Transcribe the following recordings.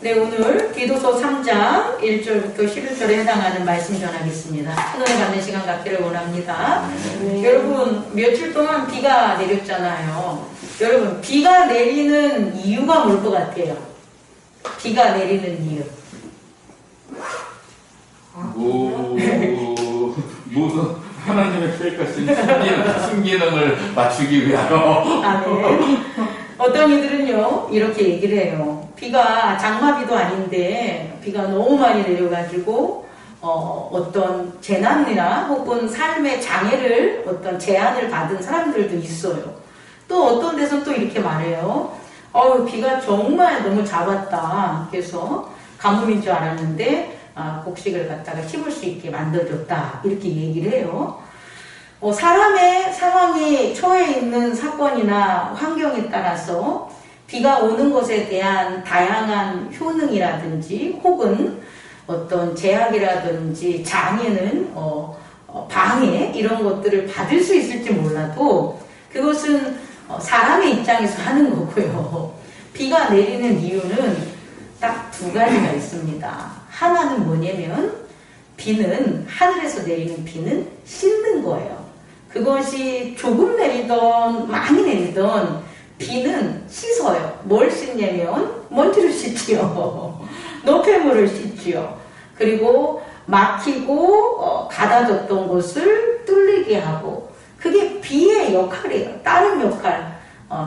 네, 오늘 디도서 3장 1절부터 11절에 해당하는 말씀 전하겠습니다. 큰은혜 받는 시간 갖기를 원합니다. 여러분, 며칠 동안 비가 내렸잖아요. 여러분, 비가 내리는 이유가 뭘 것 같아요? 비가 내리는 이유. 하나님의 계획하신 순기능을 맞추기 위하여. 아멘. 어떤 이들은요, 이렇게 얘기를 해요. 비가 장마비도 아닌데, 비가 너무 많이 내려가지고, 어떤 재난이나 혹은 삶의 장애를, 어떤 제한을 받은 사람들도 있어요. 또 어떤 데서는 또 이렇게 말해요. 비가 정말 너무 잡았다. 그래서 가뭄인 줄 알았는데, 곡식을 갖다가 심을 수 있게 만들어줬다. 이렇게 얘기를 해요. 사람의 상황이 처해 있는 사건이나 환경에 따라서 비가 오는 것에 대한 다양한 효능이라든지 혹은 어떤 제약이라든지 장애는 방해 이런 것들을 받을 수 있을지 몰라도 그것은 사람의 입장에서 하는 거고요. 비가 내리는 이유는 딱 두 가지가 있습니다. 하나는 뭐냐면 비는 하늘에서 내리는 비는 씻는 거예요. 그것이 조금 내리던 많이 내리던 비는 씻어요. 뭘 씻냐면 먼지를 씻지요. 노폐물을 씻지요. 그리고 막히고 가다졌던 곳을 뚫리게 하고 그게 비의 역할이에요. 다른 역할.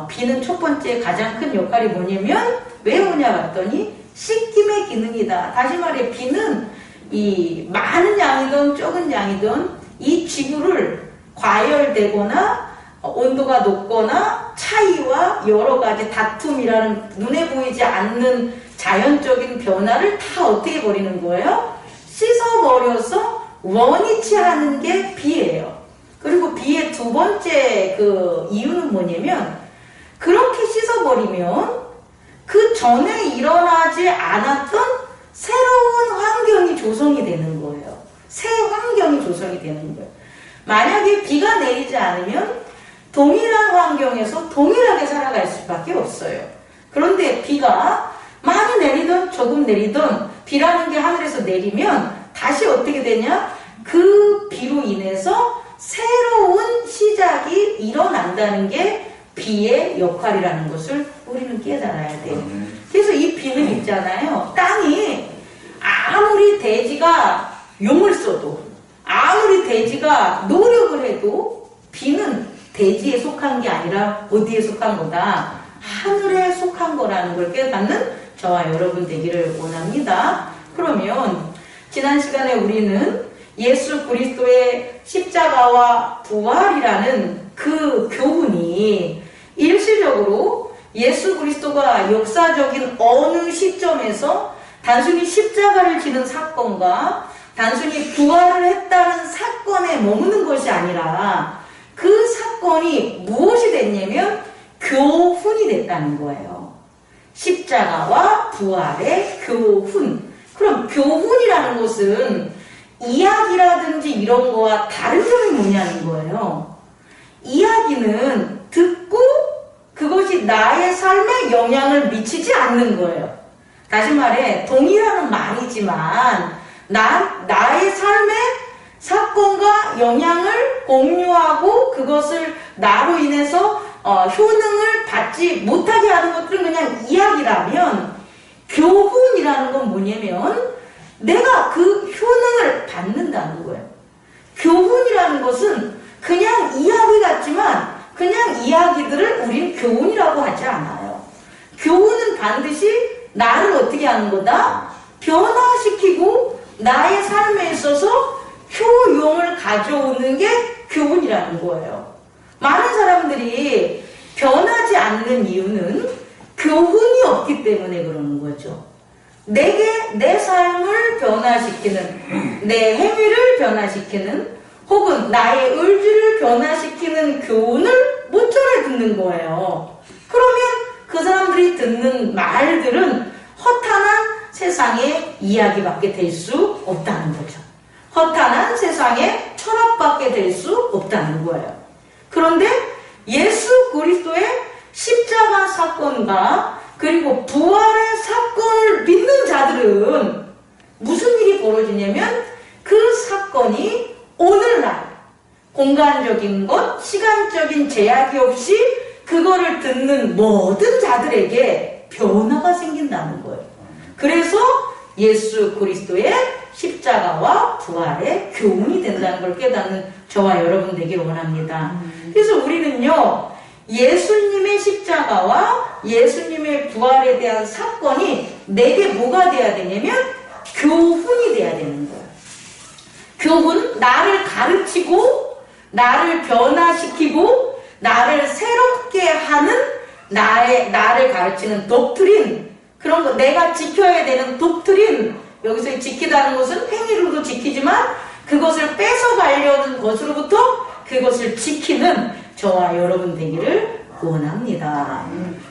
비는 첫 번째 가장 큰 역할이 뭐냐면 왜 오냐 봤더니 씻김의 기능이다. 다시 말해 비는 이 많은 양이든 적은 양이든 이 지구를 과열되거나 온도가 높거나 차이와 여러 가지 다툼이라는 눈에 보이지 않는 자연적인 변화를 다 어떻게 해버리는 거예요? 씻어버려서 원위치 하는 게 비예요. 그리고 비의 두 번째 그 이유는 뭐냐면 그렇게 씻어버리면 그 전에 일어나지 않았던 새로운 환경이 조성이 되는 거예요. 새 환경이 조성이 되는 거예요. 만약에 비가 내리지 않으면 동일한 환경에서 동일하게 살아갈 수밖에 없어요. 그런데 비가 많이 내리든 조금 내리든 비라는 게 하늘에서 내리면 다시 어떻게 되냐? 그 비로 인해서 새로운 시작이 일어난다는 게 비의 역할이라는 것을 우리는 깨달아야 돼요. 그래서 이 비는 있잖아요. 땅이 아무리 대지가 용을 써도 아무리 대지가 노력을 해도 비는 대지에 속한 게 아니라 어디에 속한 거다? 하늘에 속한 거라는 걸 깨닫는 저와 여러분 되기를 원합니다. 그러면 지난 시간에 우리는 예수 그리스도의 십자가와 부활이라는 그 교훈이 일시적으로 예수 그리스도가 역사적인 어느 시점에서 단순히 십자가를 지는 사건과 단순히 부활을 했다는 사건에 머무는 것이 아니라 그 사건이 무엇이 됐냐면 교훈이 됐다는 거예요. 십자가와 부활의 교훈. 그럼 교훈이라는 것은 이야기라든지 이런 거와 다른 점이 뭐냐는 거예요. 이야기는 듣고 그것이 나의 삶에 영향을 미치지 않는 거예요. 다시 말해 동일한 말이지만 나의 삶에 사건과 영향을 공유하고 그것을 나로 인해서 효능을 받지 못하게 하는 것들은 그냥 이야기라면 교훈이라는 건 뭐냐면 내가 그 효능을 받는다는 거예요. 교훈이라는 것은 그냥 이야기 같지만 그냥 이야기들을 우린 교훈이라고 하지 않아요. 교훈은 반드시 나를 어떻게 하는 거다? 변화시키고 나의 삶에 있어서 효용을 가져오는 게 교훈이라는 거예요. 많은 사람들이 변하지 않는 이유는 교훈이 없기 때문에 그러는 거죠. 내게 내 삶을 변화시키는, 내 행위를 변화시키는, 혹은 나의 의지를 변화시키는 교훈을 모처럼 듣는 거예요. 그러면 그 사람들이 듣는 말들은 허탄한 세상의 이야기밖에 될 수 없다는 거죠. 허탄한 세상의 철학밖에 될 수 없다는 거예요. 그런데 예수 그리스도의 십자가 사건과 그리고 부활의 사건을 믿는 되냐면 그 사건이 오늘날 공간적인 것, 시간적인 제약이 없이 그거를 듣는 모든 자들에게 변화가 생긴다는 거예요. 그래서 예수 그리스도의 십자가와 부활의 교훈이 된다는 걸 깨닫는 저와 여러분 되길 원합니다. 그래서 우리는요, 예수님의 십자가와 예수님의 부활에 대한 사건이 내게 뭐가 돼야 되냐면 교훈이 돼야 되는 거예요. 교훈, 나를 가르치고 나를 변화시키고 나를 새롭게 하는 나를 가르치는 독트린, 그런 거, 내가 지켜야 되는 독트린, 여기서 지키다는 것은 행위로도 지키지만 그것을 뺏어가려는 것으로부터 그것을 지키는 저와 여러분 되기를 원합니다.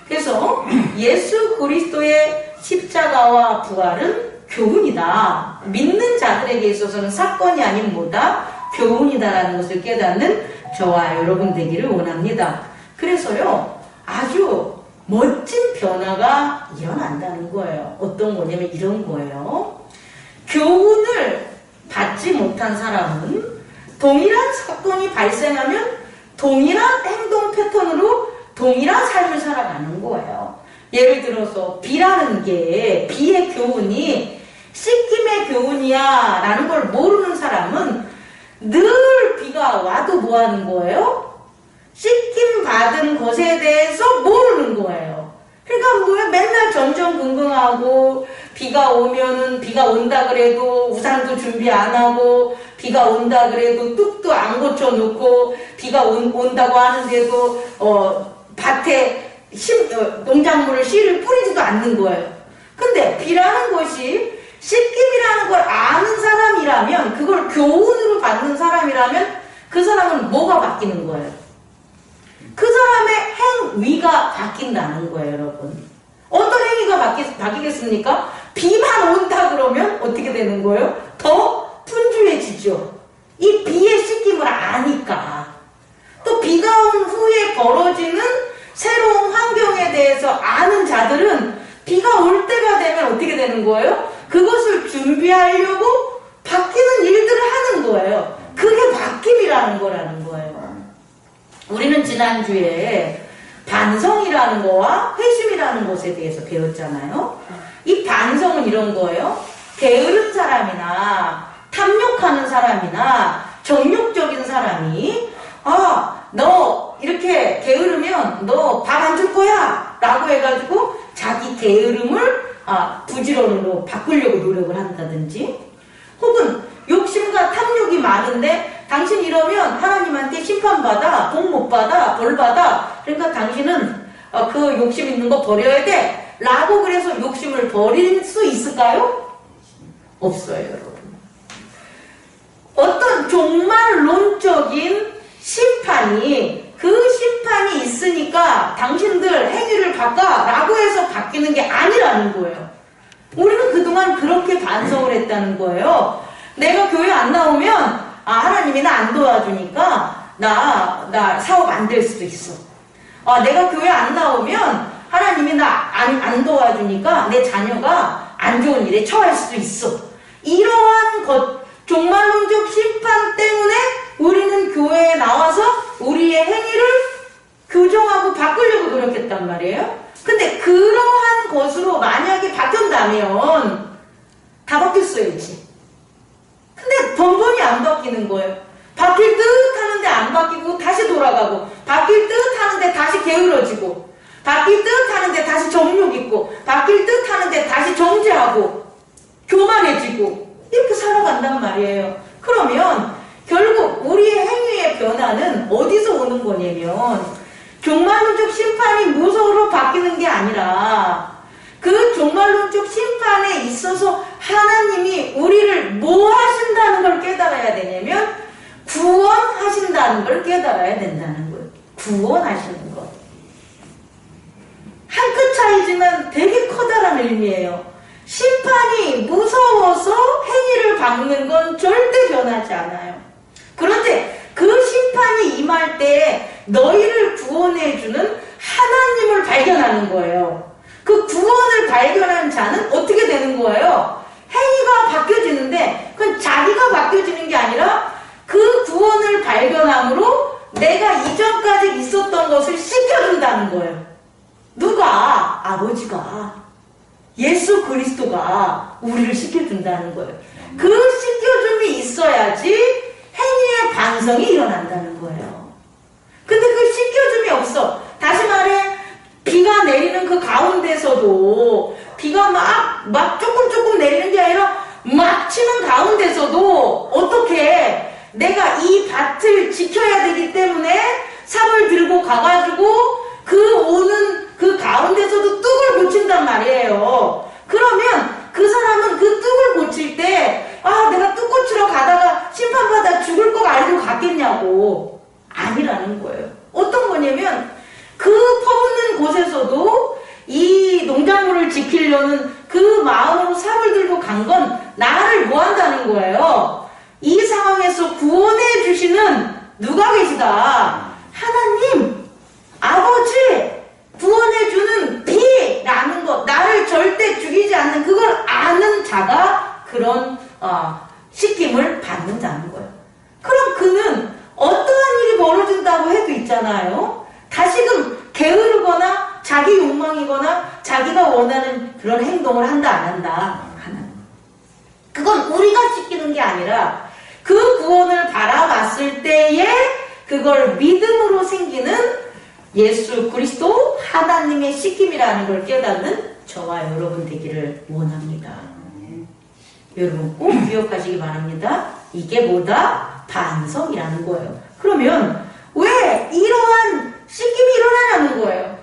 그래서 예수 그리스도의 십자가와 부활은 교훈이다. 믿는 자들에게 있어서는 사건이 아닌 뭐다? 교훈이다라는 것을 깨닫는 저와 여러분 되기를 원합니다. 그래서요, 아주 멋진 변화가 일어난다는 거예요. 어떤 거냐면 이런 거예요. 교훈을 받지 못한 사람은 동일한 사건이 발생하면 동일한 행동 패턴으로 동일한 삶을 살아가는 거예요. 예를 들어서 비라는 게, 비의 교훈이 씻김의 교훈이야 라는 걸 모르는 사람은 늘 비가 와도 뭐 하는 거예요? 씻김 받은 것에 대해서 모르는 거예요. 그러니까 뭐야, 맨날 전전긍긍하고 비가 오면은, 비가 온다 그래도 우산도 준비 안 하고, 비가 온다 그래도 뚝도 안 고쳐놓고, 비가 온다고 하는데도 밭에 농작물을 씨를 뿌리지도 않는 거예요. 근데 비라는 것이 씻김이라는 걸 아는 사람이라면, 그걸 교훈으로 받는 사람이라면 그 사람은 뭐가 바뀌는 거예요? 그 사람의 행위가 바뀐다는 거예요, 여러분. 어떤 행위가 바뀌겠습니까? 비만 온다 그러면 어떻게 되는 거예요? 더 분주해지죠. 이 비의 씻김을 아니까. 또 비가 온 후에 벌어지는 새로운 환경에 대해서 아는 자들은 비가 올 때가 되면 어떻게 되는 거예요? 그것을 준비하려고 바뀌는 일들을 하는 거예요. 그게 바뀜이라는 거라는 거예요. 우리는 지난주에 반성이라는 거와 회심이라는 것에 대해서 배웠잖아요. 이 반성은 이런 거예요. 게으른 사람이나 탐욕하는 사람이나 정욕적인 사람이 너 이렇게 게으르면 너 밥 안 줄 거야 라고 해가지고 자기 게으름을 부지런으로 바꾸려고 노력을 한다든지, 혹은 욕심과 탐욕이 많은데 당신 이러면 하나님한테 심판받아, 복 못 받아, 벌 받아, 그러니까 당신은 그 욕심 있는 거 버려야 돼 라고 그래서 욕심을 버릴 수 있을까요? 없어요, 여러분. 어떤 종말론적인 심판이, 그 심판이 있으니까 당신들 행위를 바꿔 라고 해서 바뀌는 게 아니라는 거예요. 우리는 그동안 그렇게 반성을 했다는 거예요. 내가 교회 안 나오면 하나님이 나 안 도와주니까 나 사업 안 될 수도 있어. 내가 교회 안 나오면 하나님이 나 안 도와주니까 내 자녀가 안 좋은 일에 처할 수도 있어. 이러한 종말론적 심판 때문에 우리는 교회에 나와서 우리의 행위를 교정하고 바꾸려고 노력했단 말이에요. 근데 그러한 것으로 만약에 바뀐다면 다 바뀌었어야지. 근데 번번이 안 바뀌는 거예요. 바뀔 듯 하는데 안 바뀌고 다시 돌아가고, 바뀔 듯 하는데 다시 게으러지고, 바뀔 듯 하는데 다시 정욕 있고, 바뀔 듯 하는데 다시 정죄하고 교만해지고, 이렇게 살아간단 말이에요. 그러면 결국 우리의 행위의 변화는 어디서 오는 거냐면, 종말론적 심판이 무서워로 바뀌는 게 아니라 그 종말론적 심판에 있어서 하나님이 우리를 뭐 하신다는 걸 깨달아야 되냐면 구원하신다는 걸 깨달아야 된다는 거예요. 구원하시는 것. 한 끗 차이지만 되게 커다란 의미예요. 심판이 무서워서 행위를 바꾸는 건 절대 변하지 않아요. 그런데 그 심판이 임할 때 너희를 구원해주는 하나님을 발견하는 거예요. 그 구원을 발견한 자는 어떻게 되는 거예요? 행위가 바뀌어지는데 그건 발견함으로 내가 이전까지 있었던 것을 씻겨준다는 거예요. 누가? 아버지가, 예수 그리스도가 우리를 씻겨준다는 거예요. 그 씻겨줌이 있어야지 행위의 반성이 일어난다는 거예요. 근데 그 씻겨줌이 없어. 다시 말해, 비가 내리는 그 가운데서도, 비가 막 조금 내리는 게 아니라 막 치는 가운데서도 어떻게 내가 이 밭을 지켜야 되기 때문에 삽을 들고 가가지고 그 오는 그 가운데서도 뚝을 고친단 말이에요. 그러면 그 사람은 그 뚝을 고칠 때, 내가 뚝 고치러 가다가 심판받아 죽을 거 알고 갔겠냐고. 아니라는 거예요. 어떤 거냐면 그 퍼붓는 곳에서도 이 농작물을 지키려는 그 마음으로 삽을 들고 간 건 나를 뭐 한다는 거예요. 이 상황에서 구원해 주시는 누가 계시다? 하나님, 아버지, 구원해 주는 비라는 것, 나를 절대 죽이지 않는 그걸 아는 자가 그런 씻김을 받는다는 거예요. 그럼 그는 어떠한 일이 벌어진다고 해도 있잖아요. 다시금 게으르거나 자기 욕망이거나 자기가 원하는 그런 행동을 한다 안 한다. 하나님. 그건 우리가 씻기는 게 아니라 그 구원을 바라봤을 때에 그걸 믿음으로 생기는 예수 그리스도 하나님의 씻김이라는 걸 깨닫는 저와 여러분 되기를 원합니다. 여러분 꼭 기억하시기 바랍니다. 이게 뭐다? 반성이라는 거예요. 그러면 왜 이러한 씻김이 일어나냐는 거예요.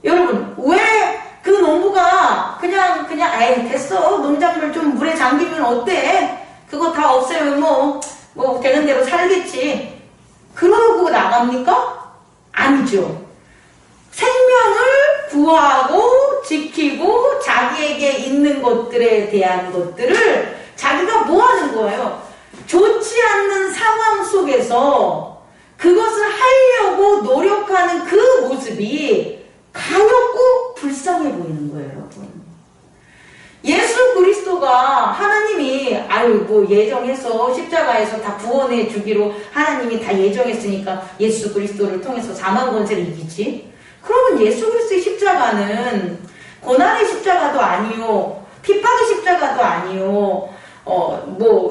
여러분, 왜 그 농부가 그냥 에이 됐어, 농작물 좀 물에 잠기면 어때? 그거 다 없애면 뭐 되는 대로 살겠지. 그러고 나갑니까? 아니죠. 생명을 구하고 지키고 자기에게 있는 것들에 대한 것들을 자기가 뭐 하는 거예요? 좋지 않는 상황 속에서 그것을 하려고 노력하는 그 모습이 가엾고 불쌍해 보이는 거예요, 여러분. 예수 그리스도가 하나님이 예정해서 십자가에서 다 구원해 주기로 하나님이 다 예정했으니까 예수 그리스도를 통해서 사망 권세를 이기지. 그러면 예수 그리스도의 십자가는 고난의 십자가도 아니요, 핍박의 십자가도 아니요,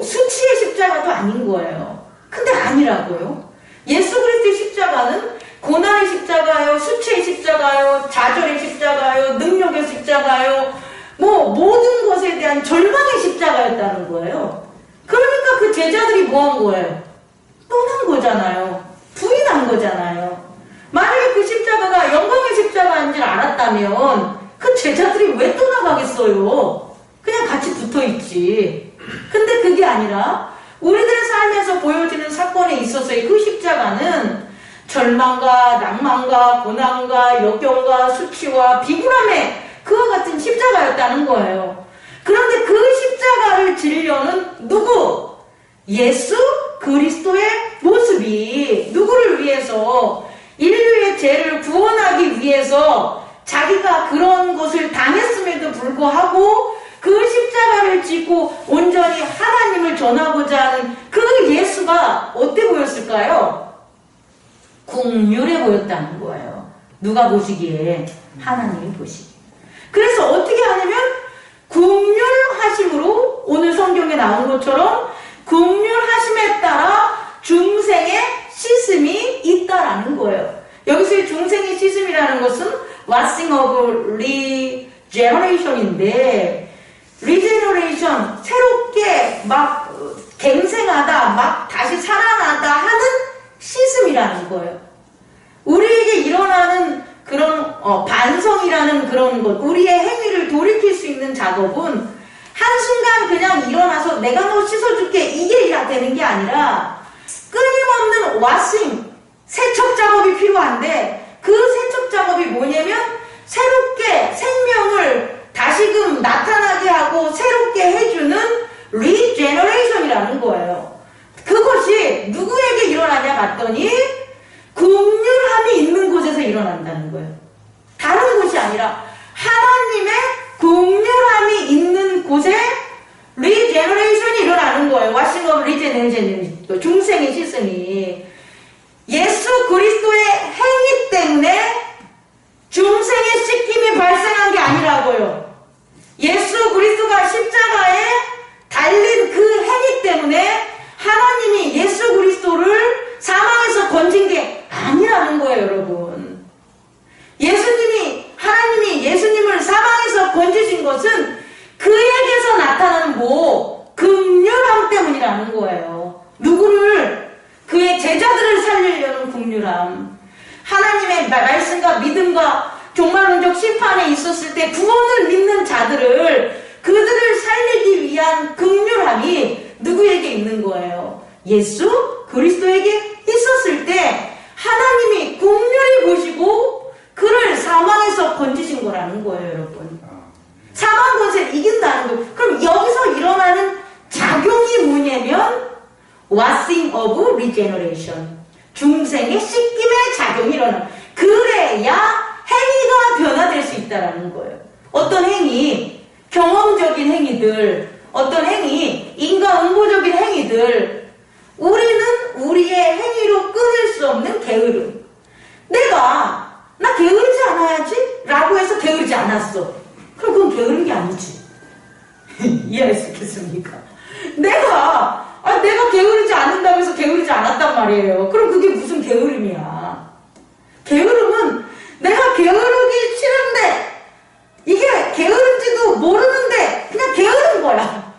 수치의 십자가도 아닌 거예요. 근데 아니라고요. 예수 그리스도의 십자가는 고난의 십자가요, 수치의 십자가요, 좌절의 십자가요, 능력의 십자가요, 모든 것에 대한 절망의 십자가였다는 거예요. 그러니까 그 제자들이 뭐 한 거예요? 떠난 거잖아요. 부인한 거잖아요. 만약에 그 십자가가 영광의 십자가인 줄 알았다면 그 제자들이 왜 떠나가겠어요? 그냥 같이 붙어있지. 근데 그게 아니라 우리들의 삶에서 보여지는 사건에 있어서의 그 십자가는 절망과 낭만과 고난과 역경과 수치와 비굴함의 그와 같은 십자가였다는 거예요. 그런데 그 십자가를 지려는 누구? 예수 그리스도의 모습이 누구를 위해서? 인류의 죄를 구원하기 위해서 자기가 그런 것을 당했음에도 불구하고 그 십자가를 짓고 온전히 하나님을 전하고자 하는 그 예수가 어때 보였을까요? 긍휼해 보였다는 거예요. 누가 보시기에? 하나님이 보시기에. 그래서 어떻게 하냐면 긍휼하심으로 오늘 성경에 나온 것처럼 긍휼하심에 따라 중생의 씻음이 있다라는 거예요. 여기서의 중생의 씻음이라는 것은 washing of regeneration인데, regeneration, 새롭게 막 갱생하다, 막 다시 살아나다 하는 씻음이라는 거예요. 우리에게 일어나는 그런 반성이라는 그런 것, 우리의 행위를 돌이킬 수 있는 작업은 한순간 그냥 일어나서 내가 너 씻어줄게 이게 되는 게 아니라 끊임없는 와싱, 세척 작업이 필요한데, 그 세척 작업이 뭐냐면 새롭게 생명을 다시금 나타나게 하고 새롭게 해주는 리제너레이션이라는 거예요. 그것이 누구에게 일어나냐 봤더니 긍휼함이 있는 곳에서 일어난다는 거예요. 다른 곳이 아니라 하나님의 긍휼함이 있는 곳에 리제너레이션이 일어나는 거예요. 와싱 오브 리제너레이션이 그 중생의 시선이 예수 그리스도의 행위 때문에 중생의 씻김이 발생한 게 아니라고요. 예수 그리스도가 십자가에 달린 그 행위 때문에 하나님이 예수 그리스도를 사망에서 건진 게 아니라는 거예요, 여러분. 하나님이 예수님을 사망에서 건지신 것은 그에게서 나타나는 긍휼함 때문이라는 거예요. 누구를? 그의 제자들을 살리려는 긍휼함. 하나님의 말씀과 믿음과 종말론적 심판에 있었을 때 구원을 믿는 그들을 살리기 위한 긍휼함이 누구에게 있는 거예요? 예수 그리스도에게 있었을 때 하나님이 긍휼히 보시고 그를 사망에서 건지신 거라는 거예요, 여러분. 사망 권세를 이긴다는 거. 그럼 여기서 일어나는 작용이 뭐냐면 washing of regeneration. 중생의 씻김의 작용이 일어나. 그래야 행위가 변화될 수 있다는 거예요. 어떤 행위, 경험적인 행위들, 어떤 행위, 인과응보적인 행위들, 우리는 우리의 행위로 끊을 수 없는 게으름. 나 게으르지 않아야지? 라고 해서 게으르지 않았어. 그럼 그건 게으른 게 아니지. 이해할 수 있겠습니까? 내가 게으르지 않는다고 해서 게으르지 않았단 말이에요. 그럼 그게 무슨 게으름이야? 게으름은 내가 게으르기 싫은데 이게 게으른지도 모르는데 그냥 게으른 거야.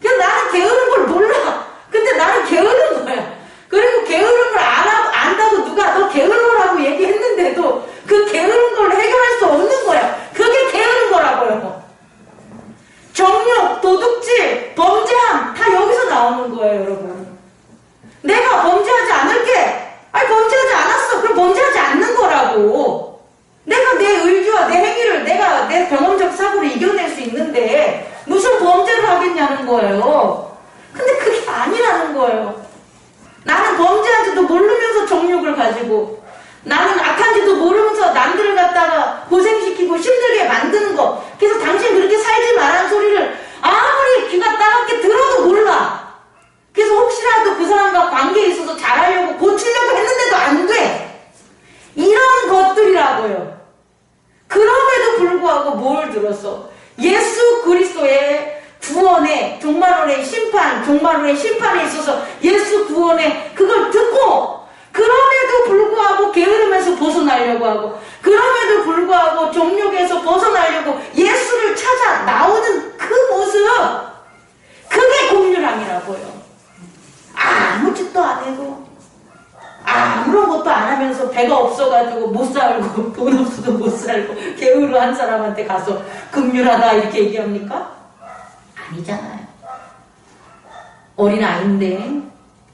그냥 나는 게으른 걸 몰라. 근데 나는 게으른 거야. 그리고 게으른 걸 안다고 누가 너 게으르라고 얘기했는데도 그 게으른 걸 해결할 수 없는 거야. 그게 게으른 거라고요. 정욕, 도둑질, 범죄함 다 여기서 나오는 거예요, 여러분. 내가 범죄하지 않을게. 범죄하지 않았어. 그럼 범죄하지 않는 거라고. 내가 내 의지와 내 행위를 내 경험적 사고를 이겨낼 수 있는데 무슨 범죄를 하겠냐는 거예요. 근데 그게 아니라는 거예요. 나는 범죄한지도 모르면서 정욕을 가지고, 나는 악한지도 모르면서 남들을 갖다가 고생시키고 힘들게 만드는 거. 그래서 당신 그렇게 살지 말라는 소리를 아무리 귀가 따갑게 들어도 몰라. 그래서 혹시라도 그 사람과 관계에 있어서 잘하려고 고치려고 했는데도 안 돼. 이런 것들이라고요. 그럼에도 불구하고 뭘 들었어? 예수 그리스도의 구원의 종말론의 심판에 있어서 예수 구원의 그걸 듣고, 그럼에도 불구하고 게으름에서 벗어나려고 하고, 그럼에도 불구하고 정욕에서 벗어나려고 예수를 찾아 나오는 그 모습, 그게 긍휼함이라고요. 아무 짓도 안 해도, 아무런 것도 안 하면서 배가 없어가지고 못 살고 돈 없어도 못 살고 게으르한 사람한테 가서 긍휼하다 이렇게 얘기합니까? 아니잖아요. 어린아이인데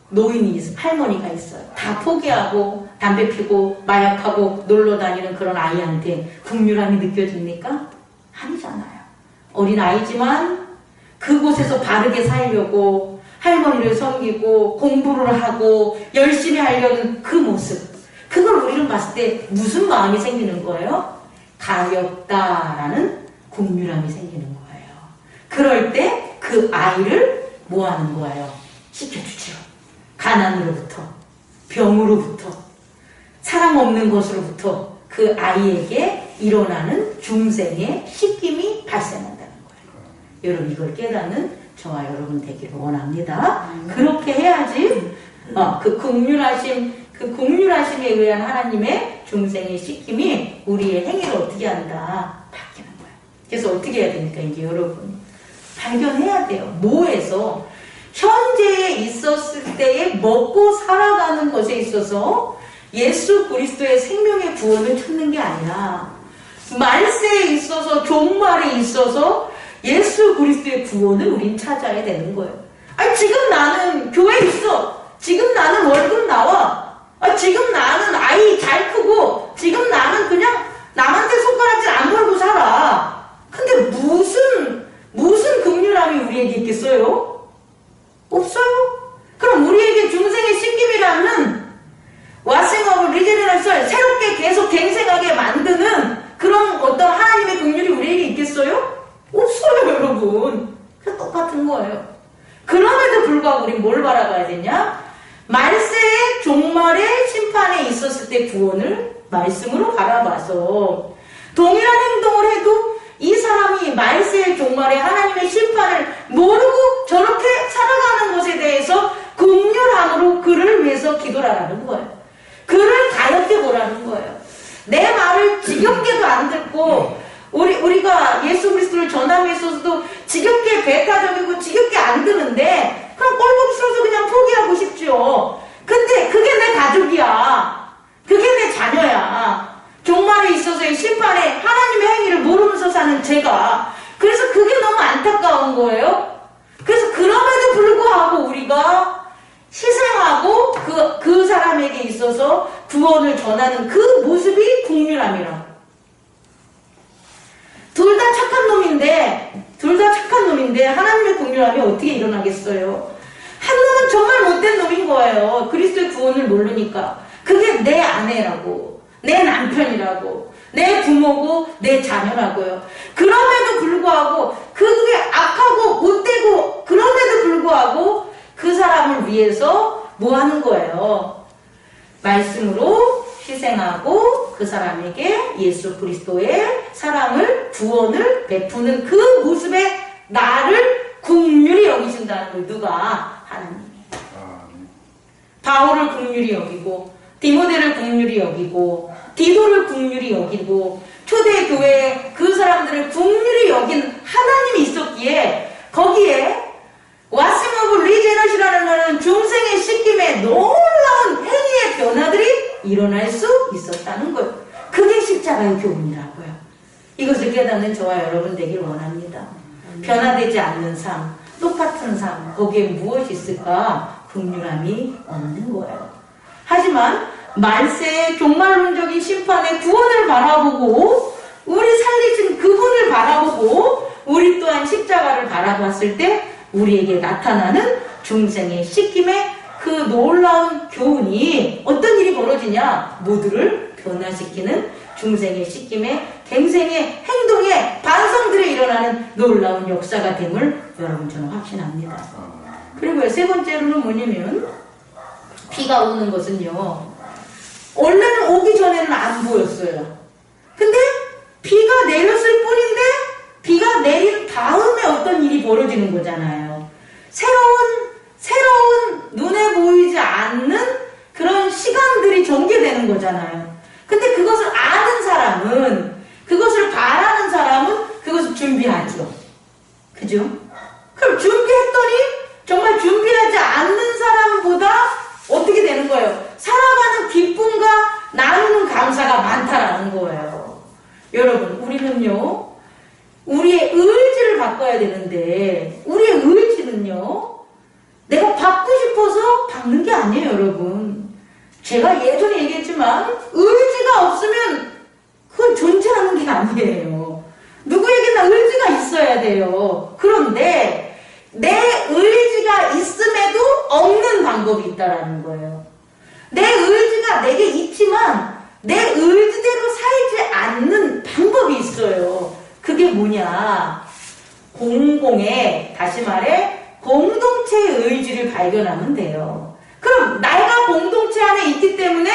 노인이 할머니가 있어요. 다 포기하고 담배 피고 마약하고 놀러 다니는 그런 아이한테 긍휼함이 느껴집니까? 아니잖아요. 어린아이지만 그곳에서 바르게 살려고 할머니를 섬기고 공부를 하고 열심히 하려는 그 모습, 그걸 우리는 봤을 때 무슨 마음이 생기는 거예요? 가엾다라는 긍휼함이 생기는 거예요. 그럴 때 그 아이를 뭐 하는 거예요? 지켜주죠. 가난으로부터, 병으로부터, 사랑 없는 것으로부터 그 아이에게 일어나는 중생의 씻김이 발생한다는 거예요. 여러분, 이걸 깨닫는 저와 여러분 되기를 원합니다. 그렇게 해야지 그 긍휼하심에 의한 하나님의 중생의 씻김이 우리의 행위를 어떻게 한다? 바뀌는 거예요. 그래서 어떻게 해야 됩니까? 이제 여러분 발견해야 돼요. 뭐에서 현재에 있었을 때에 먹고 살아가는 것에 있어서 예수 그리스도의 생명의 구원을 찾는 게 아니라 말세에 있어서 종말에 있어서 예수 그리스도의 구원을 우린 찾아야 되는 거예요. 지금 나는 교회에 있어. 지금 나는 월급 나와. 지금 나는 아이 잘 크고 지금 나는 그냥 남한테 손가락질 안 걸고 살아. 근데 무슨 긍휼함이 우리에게 있겠어요? 없어요. 그럼 우리에게 중생의 씻김이라는 washing of regeneration, 새롭게 계속 갱생하게 만드는 그런 어떤 하나님의 긍휼이 우리에게 있겠어요? 없어요, 여러분. 그 똑같은 거예요. 그럼에도 불구하고 우리 뭘 바라봐야 되냐? 말세의 종말의 심판에 있었을 때 구원을 말씀으로 바라봐서 동일한 행동을 해도 이 사람이 말세의 종말에 하나님의 심판을 모르고 저렇게 살아가는 것에 대해서 긍휼함으로 그를 위해서 기도를 하라는 거예요. 그를 가엾게 보라는 거예요. 내 말을 지겹게도 안 듣고 우리가 예수 그리스도를 전함에 있어서도 지겹게 배타적이고 지겹게 안 드는데 그럼 꼴보기 싫어서 그냥 포기하고 싶죠. 근데 그게 내 가족이야. 그게 내 자녀야. 종말에 있어서의 심판에 하나님의 행위를 모르면서 사는 제가. 그래서 그게 너무 안타까운 거예요. 그래서 그럼에도 불구하고 우리가 희생하고 그 사람에게 있어서 구원을 전하는 그 모습이 긍휼함이라. 둘 다 착한 놈인데 하나님의 긍휼함이 어떻게 일어나겠어요? 한 놈은 정말 못된 놈인 거예요. 그리스도의 구원을 모르니까. 그게 내 아내라고, 내 남편이라고, 내 부모고, 내 자녀라고요. 그럼에도 불구하고 그게 악하고 못되고 그럼에도 불구하고 그 사람을 위해서 뭐 하는 거예요? 말씀으로 희생하고 그 사람에게 예수 그리스도의 사랑을, 구원을 베푸는 그 모습에 나를 긍휼히 여기신다는 걸 누가? 하나님이. 바울을 긍휼히 여기고 디모데를 긍휼히 여기고 디도를 긍휼히 여기고 초대교회에 그 사람들을 긍휼히 여긴 하나님이 있었기에 거기에 왓싱 오브 리제너시라는 것은 중생의 씻김에 놀라운 행위의 변화들이 일어날 수 있었다는 거예요. 그게 십자가의 교훈이라고요. 이것을 깨닫는 저와 여러분 되길 원합니다. 변화되지 않는 삶, 똑같은 삶, 거기에 무엇이 있을까? 긍휼함이 없는 거예요. 하지만 말세의 종말론적인 심판의 구원을 바라보고 우리 살리신 그분을 바라보고 우리 또한 십자가를 바라봤을 때 우리에게 나타나는 중생의 씻김의 그 놀라운 교훈이 어떤 일이 벌어지냐? 모두를 변화시키는 중생의 씻김의 갱생의 행동의 반성들에 일어나는 놀라운 역사가 됨을 여러분 저는 확신합니다. 그리고 세 번째로는 뭐냐면 비가 오는 것은요, 원래는 오기 전에는 안 보였어요. 근데 비가 내렸을 뿐인데 비가 내린 다음에 어떤 일이 벌어지는 거잖아요. 새로운 눈에 보이지 않는 그런 시간들이 전개되는 거잖아요. 근데 그것을 아는 사람은, 그것을 바라는 사람은 그것을 준비하죠. 그죠? 그럼 준비했더니 정말 준비하지 않는 사람보다 어떻게 되는 거예요? 살아가는 기쁨과 나누는 감사가 많다라는 거예요. 여러분, 우리는요, 우리의 의지를 바꿔야 되는데, 우리의 의지는요, 내가 받고 싶어서 받는 게 아니에요, 여러분. 제가 예전에 얘기했지만, 의지가 없으면 그건 존재하는 게 아니에요. 누구에게나 의지가 있어야 돼요. 그런데, 내 의지가 있음에도 없는 방법이 있다라는 거예요. 내 의지가 내게 있지만 내 의지대로 살지 않는 방법이 있어요. 그게 뭐냐? 다시 말해 공동체의 의지를 발견하면 돼요. 그럼 내가 공동체 안에 있기 때문에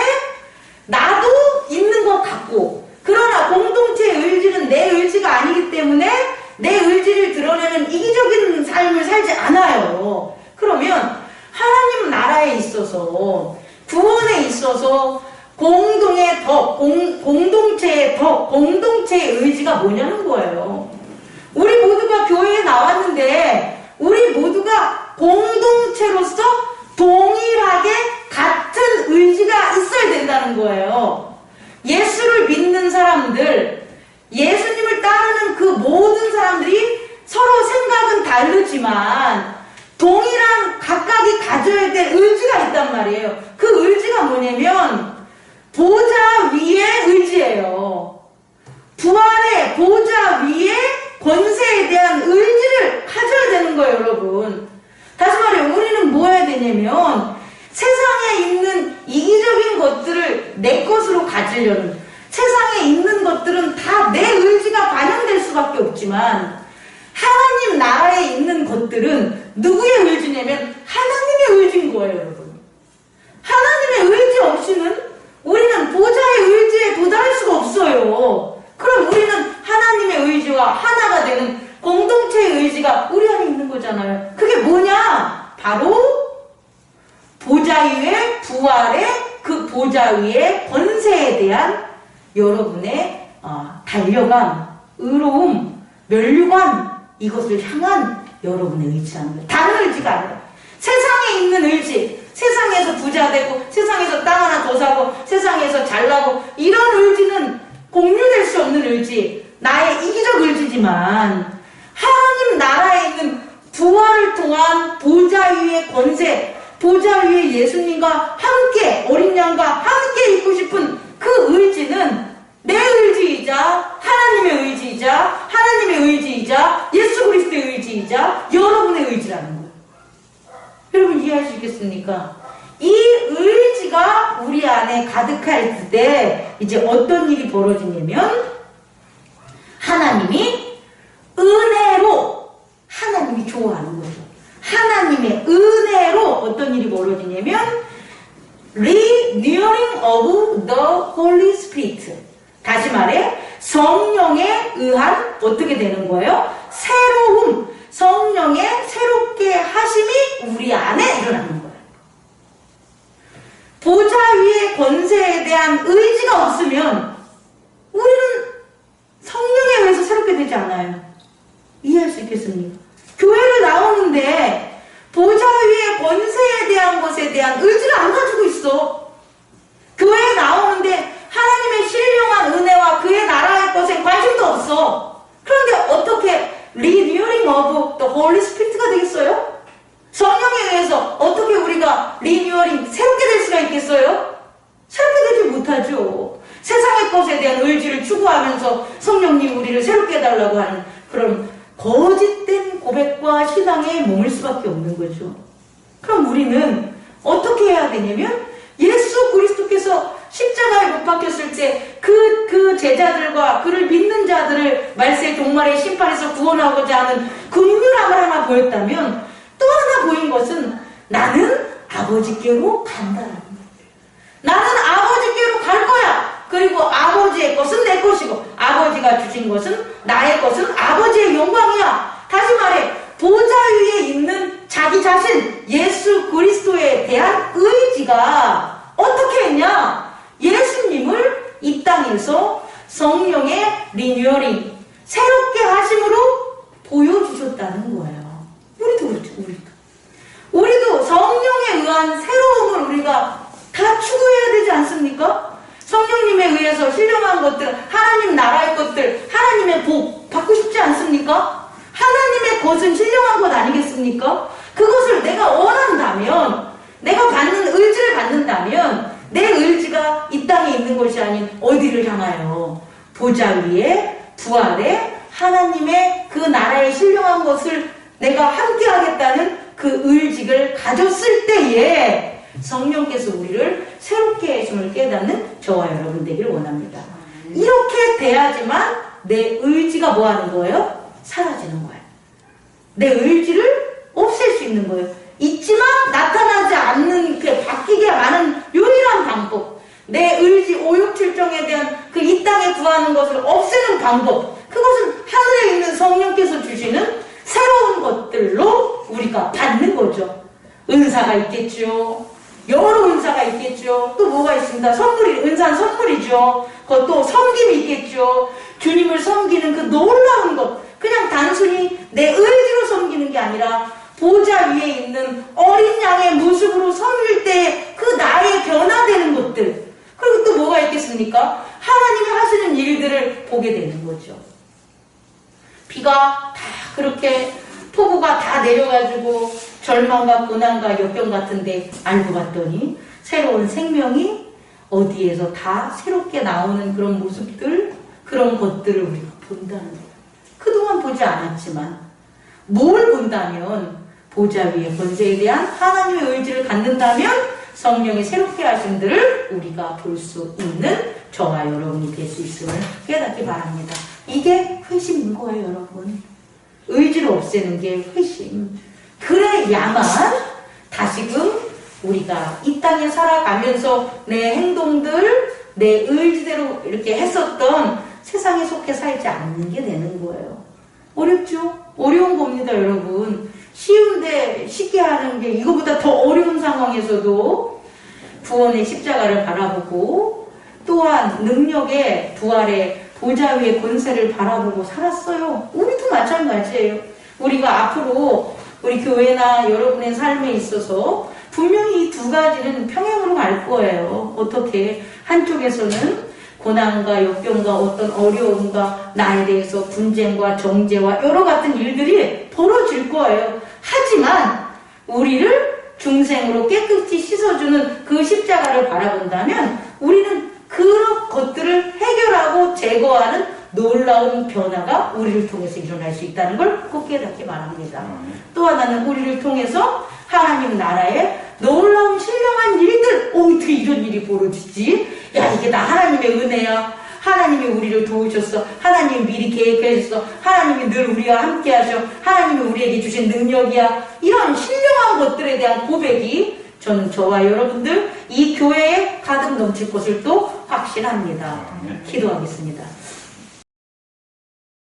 나도 있는 것 같고, 그러나 공동체의 의지는 내 의지가 아니기 때문에 내 의지를 드러내는 이기적인 삶을 살지 않아요. 그러면 하나님 나라에 있어서, 구원에 있어서 공동의 덕, 공동체의 덕, 공동체의 의지가 뭐냐는 거예요. 우리 모두가 교회에 나왔는데 우리 모두가 공동체로서 동일하게 같은 의지가 있어야 된다는 거예요. 예수를 믿는 사람들, 예수님을 따르는 그 모든 사람들이 서로 생각은 다르지만 동일한 각각이 가져야 될 의지가 있단 말이에요. 그 의지가 뭐냐면 보좌 위의 의지예요. 부활의 보좌 위의 권세에 대한 의지를 가져야 되는 거예요, 여러분. 다시 말해, 우리는 뭐 해야 되냐면 세상에 있는 이기적인 것들을 내 것으로 가지려는, 세상에 있는 것들은 다 내 의지가 반영될 수밖에 없지만 하나님 나라에 있는 것들은 누구의 의지냐면 하나님의 의지인 거예요, 여러분. 없이는 우리는 보좌의 의지에 도달할 수가 없어요. 그럼 우리는 하나님의 의지와 하나가 되는 공동체의 의지가 우리 안에 있는 거잖아요. 그게 뭐냐? 바로 보좌 위의 부활의 그 보좌 위의 권세에 대한 여러분의 달려감, 의로움, 면류관, 이것을 향한 여러분의 의지라는 거예요. 다른 의지가 아니라 세상에 있는 의지, 세상에서 부자 되고 세상에서 땅 하나 더 사고 세상에서 잘나고 이런 의지는 공유될 수 없는 의지, 나의 이기적 의지지만 하나님 나라에 있는 부활을 통한 보좌 위의 권세, 보좌 위에 예수님과 함께, 어린 양과 함께 있고 싶은 그 의지는 내 의지이자 하나님의 의지이자 하나님의 의지이자 예수 그리스도의 의지이자 여러분의 의지라는 거예요. 여러분 이해할 수 있겠습니까? 이 의지가 우리 안에 가득할 때 이제 어떤 일이 벌어지냐면 하나님이 은혜로 하나님이 좋아하는 거죠. 하나님의 은혜로 어떤 일이 벌어지냐면 renewing of the Holy Spirit, 다시 말해 성령에 의한 어떻게 되는 거예요? 새로움, 성령의 새롭게 하심이 우리 안에 일어나는 거예요. 보좌 위의 권세에 대한 의지가 없으면 우리는 성령에 의해서 새롭게 되지 않아요. 이해할 수 있겠습니까? 교회를 나오는데 보좌 위의 권세에 대한 것에 대한 의지를 안 가지고 있어. 교회에 나오는데 하나님의 신령한 은혜와 그의 나라의 것에 관심도 없어. 그런데 어떻게 renewing of the Holy Spirit가 되겠어요? 성령에 의해서 어떻게 우리가 renewing, 새롭게 될 수가 있겠어요? 새롭게 되지 못하죠. 세상의 것에 대한 의지를 추구하면서 성령님 우리를 새롭게 해달라고 하는 그런 거짓된 고백과 신앙에 머물 수밖에 없는 거죠. 그럼 우리는 어떻게 해야 되냐면 예수 그리스도께서 십자가에 못 박혔을 때 그 제자들과 그를 믿는 자들을 말세 종말의 심판에서 구원하고자 하는 긍휼함을 하나 보였다면 또 하나 보인 것은 나는 아버지께로 간다라는 거예요. 나는 아버지께로 갈 거야. 그리고 아버지의 것은 내 것이고 아버지가 주신 것은 나의 것은 아버지의 영광이야. 다시 말해 보좌 위에 있는 자기 자신 예수 그리스도에 대한 의지가 어떻게 했냐? 예수님을 이 땅에서 성령의 리뉴얼링, 새롭게 하심으로 보여주셨다는 거예요. 우리도 그렇죠. 우리도 성령에 의한 새로움을 우리가 다 추구해야 되지 않습니까? 성령님에 의해서 신령한 것들, 하나님 나라의 것들, 하나님의 복 받고 싶지 않습니까? 하나님의 것은 신령한 것 아니겠습니까? 그것을 내가 원한다면, 내가 받는 의지를 받는다면 내 의지가 이 땅에 있는 것이 아닌 어디를 향하여 보좌 위에 부활에 하나님의 그 나라의 신령한 것을 내가 함께 하겠다는 그 의지를 가졌을 때에 성령께서 우리를 새롭게 하심을 깨닫는 저와 여러분 되기를 원합니다. 이렇게 돼야지만 내 의지가 뭐 하는 거예요? 사라지는 거예요. 내 의지를 없앨 수 있는 거예요. 있지만 나타나지 않는 그 바뀌게 하는 유일한 방법, 내 의지, 오욕칠정에 대한 그 이 땅에 구하는 것을 없애는 방법, 그것은 하늘에 있는 성령께서 주시는 새로운 것들로 우리가 받는 거죠. 은사가 있겠죠. 여러 은사가 있겠죠. 또 뭐가 있습니다. 선물이, 은사는 선물이죠. 그것도 섬김이 있겠죠. 주님을 섬기는 그 놀라운 것, 그냥 단순히 내 의지로 섬기는 게 아니라 보좌 위에 있는 어린 양의 모습으로 섬길 때 그 나의 변화되는 것들, 그리고 또 뭐가 있겠습니까? 하나님이 하시는 일들을 보게 되는 거죠. 비가 다 그렇게 폭우가 다 내려가지고 절망과 고난과 역경 같은데 알고 봤더니 새로운 생명이 어디에서 다 새롭게 나오는 그런 모습들, 그런 것들을 우리가 본다는 거예요. 그동안 보지 않았지만 뭘 본다면 보좌 위의 권세에 대한 하나님의 의지를 갖는다면 성령의 새롭게 하심들을 우리가 볼 수 있는 저와 여러분이 될 수 있음을 깨닫기 바랍니다. 이게 회심인 거예요, 여러분. 의지를 없애는 게 회심. 그래야만 다시금 우리가 이 땅에 살아가면서 내 행동들, 내 의지대로 이렇게 했었던 세상에 속해 살지 않는 게 되는 거예요. 어렵죠? 어려운 겁니다, 여러분. 쉬운데 쉽게 하는 게 이거보다 더 어려운 상황에서도 구원의 십자가를 바라보고 또한 능력의 부활의 보좌 위의 권세를 바라보고 살았어요. 우리도 마찬가지예요. 우리가 앞으로 우리 교회나 여러분의 삶에 있어서 분명히 이 두 가지는 평행으로 갈 거예요. 어떻게? 한쪽에서는 고난과 역경과 어떤 어려움과 나에 대해서 분쟁과 정죄와 여러 같은 일들이 벌어질 거예요. 하지만 우리를 중생으로 깨끗이 씻어주는 그 십자가를 바라본다면 우리는 그런 것들을 해결하고 제거하는 놀라운 변화가 우리를 통해서 일어날 수 있다는 걸 꼭 깨닫게 말합니다. 또 하나는 우리를 통해서 하나님 나라의 놀라운 신령한 일들, 어떻게 이런 일이 벌어지지? 야, 이게 다 하나님의 은혜야. 하나님이 우리를 도우셨어. 하나님이 미리 계획하셨어. 하나님이 늘 우리와 함께 하셔. 하나님이 우리에게 주신 능력이야. 이런 신령한 것들에 대한 고백이 저는 저와 여러분들 이 교회에 가득 넘칠 것을 또 확신합니다. 기도하겠습니다.